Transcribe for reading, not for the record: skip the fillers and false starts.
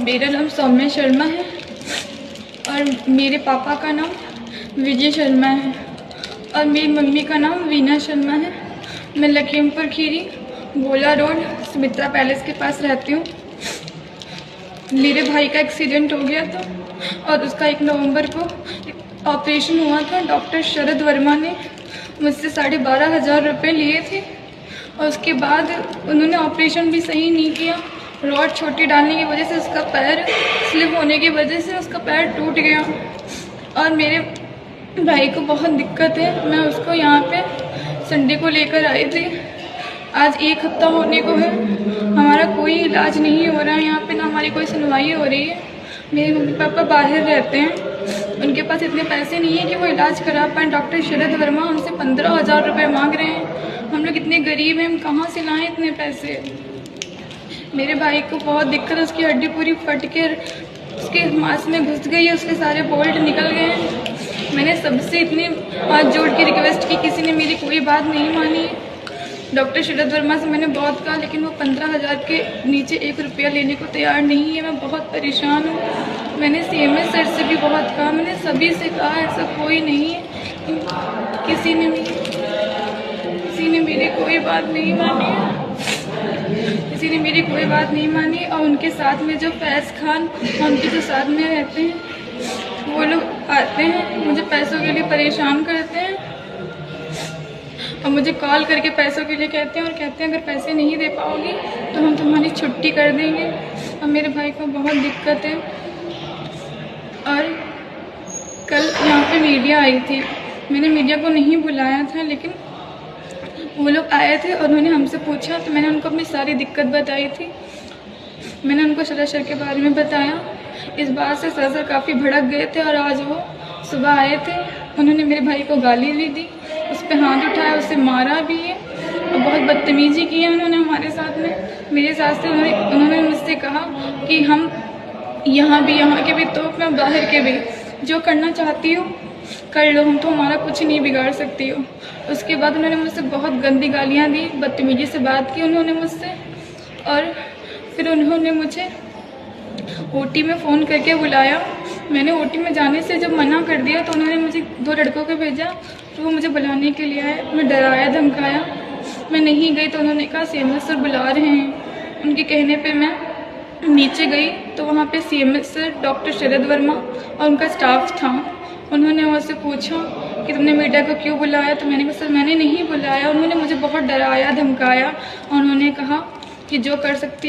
मेरा नाम सौम्या शर्मा है और मेरे पापा का नाम विजय शर्मा है और मेरी मम्मी का नाम वीना शर्मा है। मैं लखीमपुर खीरी गोला रोड सुमित्रा पैलेस के पास रहती हूँ। मेरे भाई का एक्सीडेंट हो गया था और उसका 1 नवंबर को ऑपरेशन हुआ था। डॉक्टर शरद वर्मा ने मुझसे 12,500 रुपये लिए थे और उसके बाद उन्होंने ऑपरेशन भी सही नहीं किया। रॉड छोटी डालने की वजह से उसका पैर स्लिप होने की वजह से उसका पैर टूट गया और मेरे भाई को बहुत दिक्कत है। मैं उसको यहाँ पे संडे को लेकर आई थी। आज 1 हफ्ता होने को है, हमारा कोई इलाज नहीं हो रहा है यहाँ पे, ना हमारी कोई सुनवाई हो रही है। मेरे मम्मी पापा बाहर रहते हैं, उनके पास इतने पैसे नहीं है कि वो इलाज करा पाएँ। डॉक्टर शरद वर्मा हमसे 15,000 रुपये मांग रहे हैं। हम लोग इतने गरीब हैं, हम कहाँ से लाएँ इतने पैसे। मेरे भाई को बहुत दिक्कत है, उसकी हड्डी पूरी फट के उसके मांस में घुस गई है, उसके सारे बोल्ट निकल गए हैं। मैंने सबसे इतनी हाथ जोड़ के रिक्वेस्ट की, किसी ने मेरी कोई बात नहीं मानी। डॉक्टर शरद वर्मा से मैंने बहुत कहा, लेकिन वो 15,000 के नीचे 1 रुपया लेने को तैयार नहीं है। मैं बहुत परेशान हूँ। मैंने CMS सर से भी बहुत कहा, मैंने सभी से कहा, ऐसा कोई नहीं है। किसी ने मेरी कोई बात नहीं मानी और उनके साथ में जो फैज़ खान, उनके जो साथ में रहते हैं, वो लोग आते हैं, मुझे पैसों के लिए परेशान करते हैं और मुझे कॉल करके पैसों के लिए कहते हैं और कहते हैं अगर पैसे नहीं दे पाओगी तो हम तुम्हारी छुट्टी कर देंगे। और मेरे भाई को बहुत दिक्कत है। और कल यहाँ पे मीडिया आई थी, मैंने मीडिया को नहीं बुलाया था, लेकिन वो लोग आए थे और उन्होंने हमसे पूछा तो मैंने उनको अपनी सारी दिक्कत बताई थी। मैंने उनको सर के बारे में बताया। इस बात से सर काफ़ी भड़क गए थे और आज वो सुबह आए थे। उन्होंने मेरे भाई को गाली भी दी, उस पर हाथ उठाया, उसे मारा भी है और बहुत बदतमीजी की है उन्होंने हमारे साथ में। मेरे साथ से उन्होंने मुझसे कहा कि हम यहाँ के भी तो मैं बाहर के भी, जो करना चाहती हो कर लो, हम तो हमारा कुछ नहीं बिगाड़ सकती हो। उसके बाद उन्होंने मुझसे बहुत गंदी गालियाँ दी, बदतमीजी से बात की उन्होंने मुझसे। और फिर उन्होंने मुझे OT में फ़ोन करके बुलाया। मैंने OT में जाने से जब मना कर दिया तो उन्होंने मुझे 2 लड़कों को भेजा, तो वो मुझे बुलाने के लिए आए। मैं डराया धमकाया, मैं नहीं गई तो उन्होंने कहा CMS सर बुला रहे हैं। उनके कहने पे मैं नीचे गई तो वहाँ पे CMS सर, डॉक्टर शरद वर्मा और उनका स्टाफ था। उन्होंने मुझसे पूछा कि तुमने मीडिया को क्यों बुलाया, तो मैंने कहा सर मैंने नहीं बुलाया। उन्होंने मुझे बहुत डराया धमकाया और उन्होंने कहा कि जो कर सकती हो